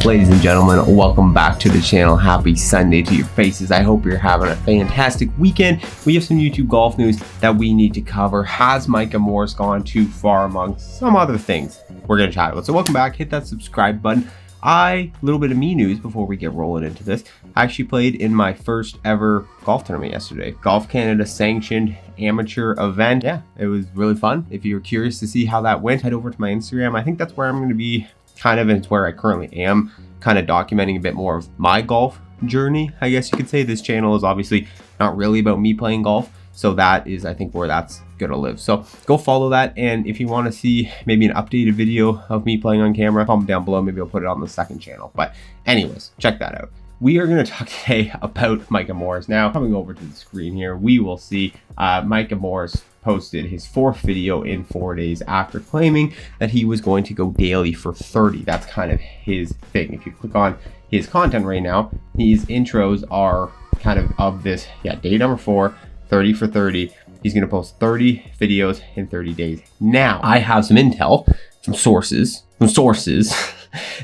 Ladies and gentlemen, welcome back to the channel. Happy Sunday to your faces. I hope you're having a fantastic weekend. We have some YouTube golf news that we need to cover. Has Micah Morris gone too far amongst some other things we're going to chat about? So welcome back. Hit that subscribe button. A little bit of me news before we get rolling into this. I actually played in my first ever golf tournament yesterday. Golf Canada sanctioned amateur event. Yeah, it was really fun. If you're curious to see how that went, head over to my Instagram. I think that's where I'm going to be and it's where I currently am, kind of documenting a bit more of my golf journey, I guess you could say. This channel is obviously not really about me playing golf, so that is, I think, where that's gonna live. So go follow that, and if you want to see maybe an updated video of me playing on camera, comment down below. Maybe I'll put it on the second channel. But anyways, check that out. We are going to talk today about Micah Morris. Now, coming over to the screen here, we will see Micah Morris posted his fourth video in 4 days after claiming that he was going to go daily for 30. That's kind of his thing. If you click on his content right now, his intros are kind of this, day number 4, 30 for 30. He's going to post 30 videos in 30 days. Now, I have some intel from sources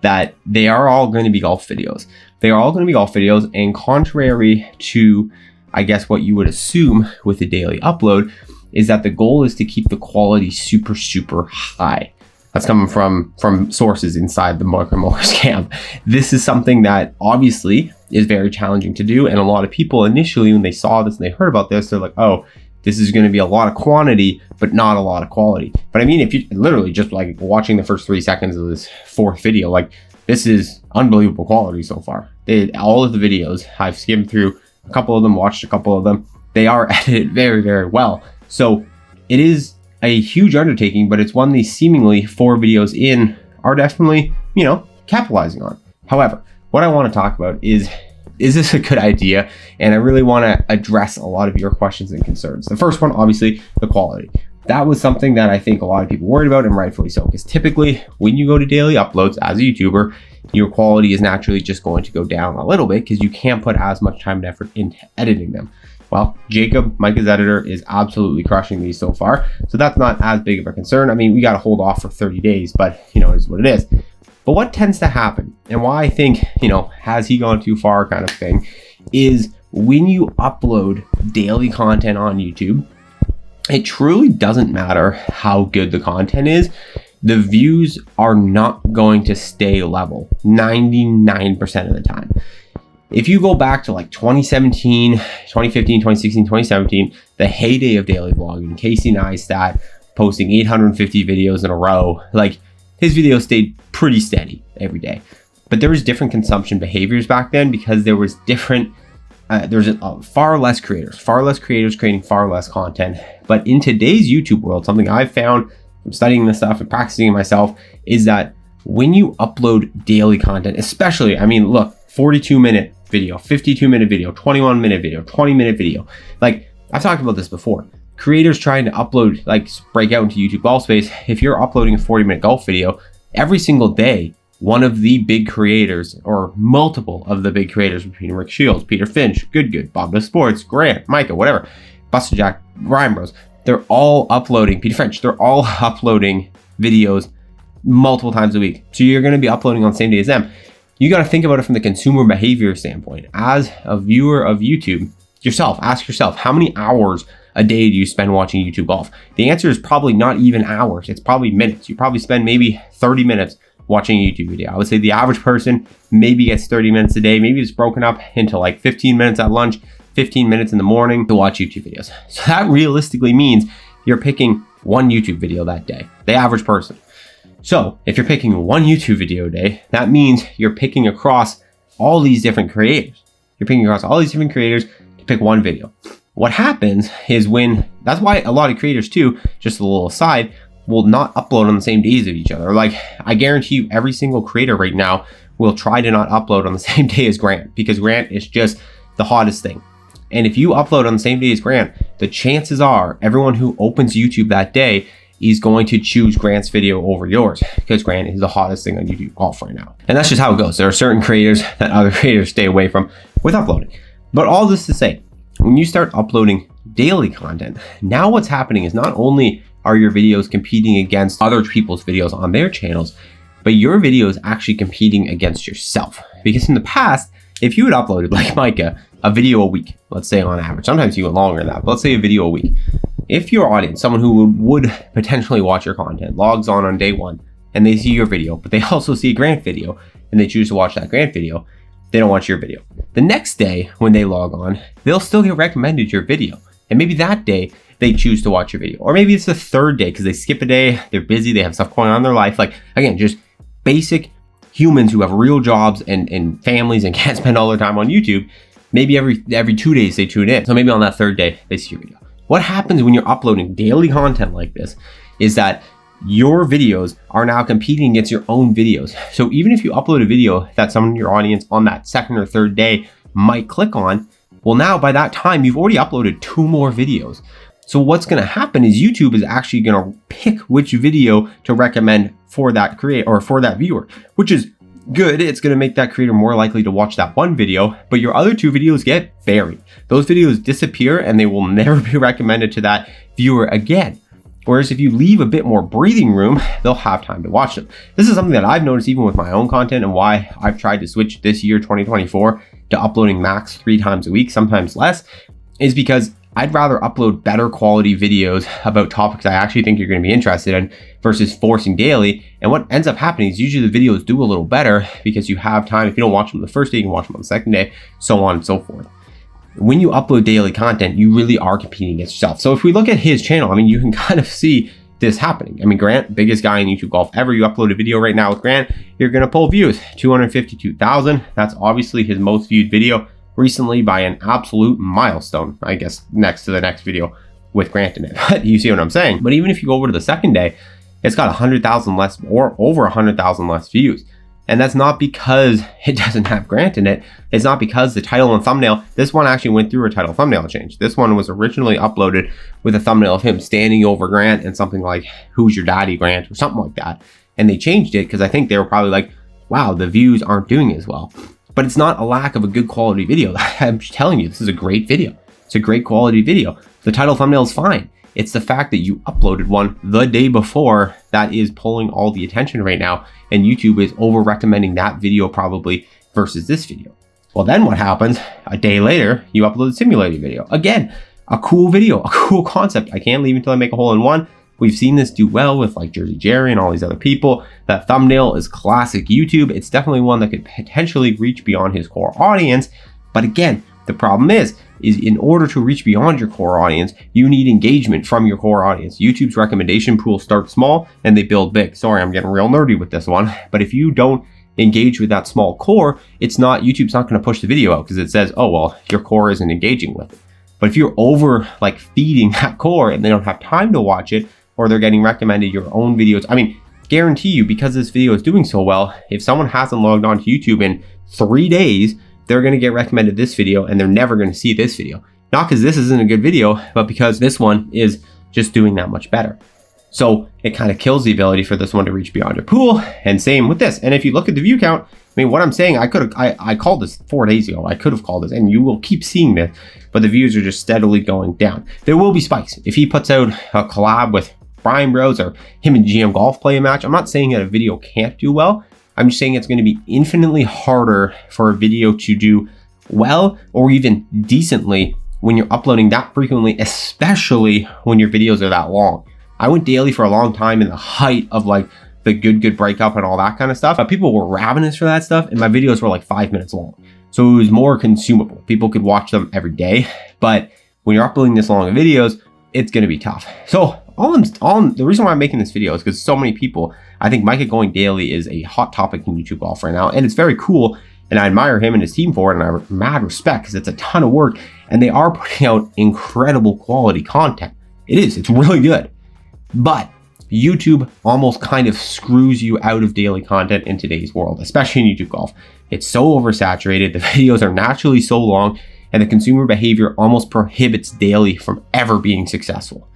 that they are all going to be golf videos. They are all going to be golf videos, and contrary to, I guess, what you would assume with a daily upload, is that the goal is to keep the quality super high. That's coming from sources inside the Micah Morris camp. This is something that obviously is very challenging to do, and a lot of people initially, when they saw this and they heard about this, they're like, oh, this is going to be a lot of quantity, but not a lot of quality. But I mean, if you literally just like watching the first 3 seconds of this fourth video, like, this is unbelievable quality so far. All of the videos, I've skimmed through a couple of them, watched a couple of them. They are edited very well. So it is a huge undertaking, but it's one these seemingly 4 videos in are definitely, capitalizing on. However, what I want to talk about is this a good idea? And I really want to address a lot of your questions and concerns. The first one, obviously, the quality. That was something that I think a lot of people worried about, and rightfully so, because typically when you go to daily uploads as a YouTuber, your quality is naturally just going to go down a little bit because you can't put as much time and effort into editing them. Well, Jacob, Micah's editor, is absolutely crushing these so far, so that's not as big of a concern. I mean, we got to hold off for 30 days, but it is what it is. But what tends to happen, and why I think, has he gone too far kind of thing, is when you upload daily content on YouTube, it truly doesn't matter how good the content is. The views are not going to stay level 99% of the time. If you go back to like 2017, 2015, 2016, 2017, the heyday of daily vlogging, Casey Neistat posting 850 videos in a row, like, his videos stayed pretty steady every day. But there was different consumption behaviors back then because there was different, there's far less creators creating far less content. But in today's YouTube world, something I've found from studying this stuff and practicing it myself is that when you upload daily content, especially, I mean, look, 42-minute video, 52-minute video, 21-minute video, 20-minute video. Like, I've talked about this before. Creators trying to upload, like, break out into YouTube golf space, if you're uploading a 40-minute golf video, every single day, one of the big creators, or multiple of the big creators between Rick Shields, Peter Finch, Good, Bob Does Sports, Grant, Micah, whatever, Buster Jack, Ryan Bros, they're all uploading, Peter Finch, they're all uploading videos multiple times a week. So you're going to be uploading on the same day as them. You got to think about it from the consumer behavior standpoint. As a viewer of YouTube, ask yourself, how many hours a day do you spend watching YouTube golf? The answer is probably not even hours. It's probably minutes. You probably spend maybe 30 minutes watching a YouTube video. I would say the average person maybe gets 30 minutes a day. Maybe it's broken up into like 15 minutes at lunch, 15 minutes in the morning to watch YouTube videos. So that realistically means you're picking one YouTube video that day, the average person. So if you're picking one YouTube video a day, that means you're picking across all these different creators. You're picking across all these different creators to pick one video. What happens is that's why a lot of creators too, just a little aside, will not upload on the same days of each other. Like, I guarantee you every single creator right now will try to not upload on the same day as Grant, because Grant is just the hottest thing. And if you upload on the same day as Grant, the chances are everyone who opens YouTube that day is going to choose Grant's video over yours, because Grant is the hottest thing on YouTube golf right now. And that's just how it goes. There are certain creators that other creators stay away from with uploading. But all this to say, when you start uploading daily content, now what's happening is not only are your videos competing against other people's videos on their channels, but your video is actually competing against yourself. Because in the past, if you had uploaded, like Micah, a video a week, let's say on average, sometimes you go longer than that, but let's say a video a week. If your audience, someone who would potentially watch your content, logs on day one and they see your video, but they also see a Grant video and they choose to watch that Grant video, they don't watch your video. The next day when they log on, they'll still get recommended your video. And maybe that day they choose to watch your video. Or maybe it's the third day because they skip a day, they're busy, they have stuff going on in their life. Like, again, just basic humans who have real jobs and families and can't spend all their time on YouTube. Maybe every 2 days they tune in. So maybe on that third day, they see your video. What happens when you're uploading daily content like this is that your videos are now competing against your own videos. So even if you upload a video that someone in your audience on that second or third day might click on, well, now by that time, you've already uploaded 2 more videos. So what's going to happen is YouTube is actually going to pick which video to recommend for that creator or for that viewer, which is good. It's going to make that creator more likely to watch that one video, but your other 2 videos get buried. Those videos disappear and they will never be recommended to that viewer again. Whereas if you leave a bit more breathing room, they'll have time to watch them. This is something that I've noticed even with my own content and why I've tried to switch this year, 2024, to uploading max 3 times a week, sometimes less, is because I'd rather upload better quality videos about topics I actually think you're going to be interested in versus forcing daily. And what ends up happening is usually the videos do a little better because you have time. If you don't watch them the first day, you can watch them on the second day, so on and so forth. When you upload daily content, you really are competing against yourself. So if we look at his channel, I mean, you can kind of see this happening. I mean, Grant, biggest guy in YouTube golf ever. You upload a video right now with Grant, you're going to pull views, 252,000. That's obviously his most viewed video recently by an absolute milestone, I guess, next to the next video with Grant in it. But you see what I'm saying? But even if you go over to the second day, it's got 100,000 less or over 100,000 less views. And that's not because it doesn't have Grant in it. It's not because the title and thumbnail, this one actually went through a title thumbnail change. This one was originally uploaded with a thumbnail of him standing over Grant and something like, "Who's your daddy, Grant?" or something like that. And they changed it because I think they were probably like, wow, the views aren't doing as well. But it's not a lack of a good quality video. I'm just telling you, this is a great video. It's a great quality video. The title thumbnail is fine. It's the fact that you uploaded one the day before that is pulling all the attention right now. And YouTube is over recommending that video probably versus this video. Well, then what happens? A day later, you upload a simulated video. Again, a cool video, a cool concept. I can't leave until I make a hole in one. We've seen this do well with like Jersey Jerry and all these other people. That thumbnail is classic YouTube. It's definitely one that could potentially reach beyond his core audience. But again, the problem is in order to reach beyond your core audience, you need engagement from your core audience. YouTube's recommendation pool starts small and they build big. Sorry, I'm getting real nerdy with this one. But if you don't engage with that small core, YouTube's not going to push the video out because it says, oh, well, your core isn't engaging with it. But if you're over like feeding that core and they don't have time to watch it, or they're getting recommended your own videos, I mean, guarantee you, because this video is doing so well, if someone hasn't logged on to YouTube in 3 days, they're going to get recommended this video and they're never going to see this video. Not because this isn't a good video, but because this one is just doing that much better. So it kind of kills the ability for this one to reach beyond your pool, and same with this. And if you look at the view count, I mean, what I'm saying, I called this 4 days ago. I could have called this, and you will keep seeing this, but the views are just steadily going down. There will be spikes. If he puts out a collab with Brian Bros or him and GM Golf play a match, I'm not saying that a video can't do well. I'm just saying it's going to be infinitely harder for a video to do well or even decently when you're uploading that frequently, especially when your videos are that long. I went daily for a long time in the height of like the good breakup and all that kind of stuff. People were ravenous for that stuff, and my videos were like 5 minutes long. So it was more consumable. People could watch them every day. But when you're uploading this long of videos, it's going to be tough. So the reason why I'm making this video is because so many people, I think Micah going daily is a hot topic in YouTube golf right now. And it's very cool. And I admire him and his team for it. And I have mad respect because it's a ton of work. And they are putting out incredible quality content. It's really good. But YouTube almost kind of screws you out of daily content in today's world, especially in YouTube golf. It's so oversaturated. The videos are naturally so long, and the consumer behavior almost prohibits daily from ever being successful.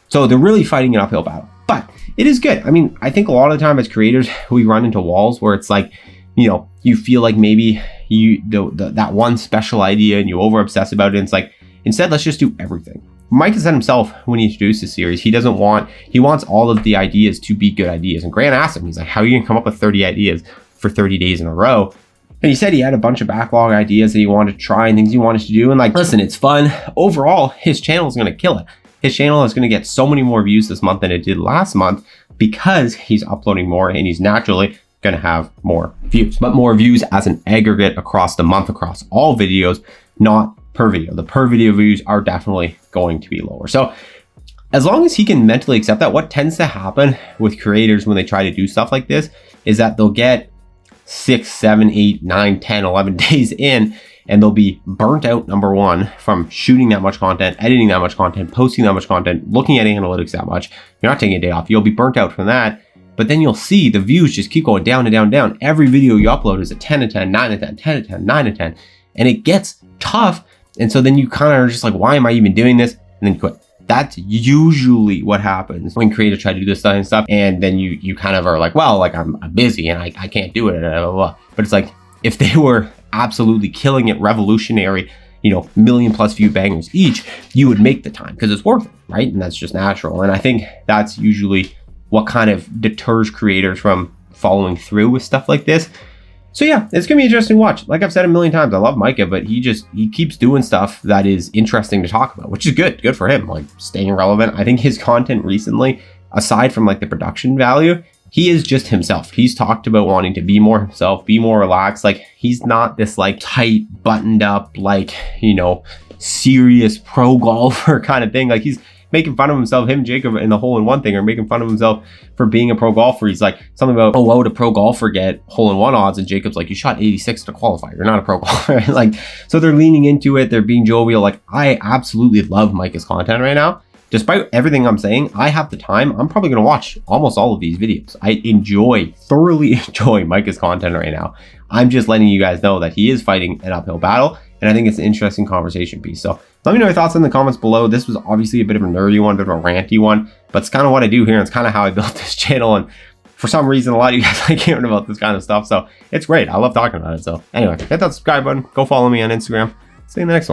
So they're really fighting an uphill battle, but it is good. I mean, I think a lot of the time as creators, we run into walls where it's like, you know, you feel like maybe that one special idea and you over obsess about it. And it's like, instead, let's just do everything. Micah said himself when he introduced the series, he wants all of the ideas to be good ideas. And Grant asked him, he's like, how are you gonna come up with 30 ideas for 30 days in a row? And he said he had a bunch of backlog ideas that he wanted to try and things he wanted to do. And like, listen, it's fun. Overall, his channel is going to kill it. His channel is going to get so many more views this month than it did last month because he's uploading more and he's naturally going to have more views. But more views as an aggregate across the month, across all videos, not per video. The per video views are definitely going to be lower. So as long as he can mentally accept that, what tends to happen with creators when they try to do stuff like this is that they'll get 6, 7, 8, 9, 10, 11 days in, and they'll be burnt out, number one, from shooting that much content, editing that much content, posting that much content, looking at analytics that much. You're not taking a day off. You'll be burnt out from that. But then you'll see the views just keep going down and down and down. Every video you upload is a 10 to 10, 9 to 10, 10 to 10, 9 to 10. And it gets tough. And so then you kind of are just like, why am I even doing this? And then you quit. That's usually what happens when creators try to do this stuff. And then you kind of are like, well, like I'm busy and I can't do it. Blah, blah, blah. But it's like, if they were absolutely killing it, revolutionary, million plus view bangers each, you would make the time because it's worth it, right? And that's just natural. And I think that's usually what kind of deters creators from following through with stuff like this. So yeah, it's gonna be an interesting watch. Like I've said a million times, I love Micah, but he keeps doing stuff that is interesting to talk about, which is good for him, like staying relevant. I think his content recently, aside from like the production value, he is just himself. He's talked about wanting to be more himself, be more relaxed. Like he's not this like tight, buttoned up, like, serious pro golfer kind of thing. Like he's making fun of himself, him, Jacob, in the hole-in-one thing, or making fun of himself for being a pro golfer. He's like, something about, what would a pro golfer get hole-in-one odds? And Jacob's like, you shot 86 to qualify. You're not a pro golfer. Like, so they're leaning into it. They're being jovial. Like, I absolutely love Micah's content right now. Despite everything I'm saying, I have the time. I'm probably going to watch almost all of these videos. I thoroughly enjoy Micah's content right now. I'm just letting you guys know that he is fighting an uphill battle. And I think it's an interesting conversation piece. So let me know your thoughts in the comments below. This was obviously a bit of a nerdy one, a bit of a ranty one, but it's kind of what I do here. And it's kind of how I built this channel. And for some reason, a lot of you guys like hearing about this kind of stuff. So it's great. I love talking about it. So anyway, hit that subscribe button. Go follow me on Instagram. See you in the next one.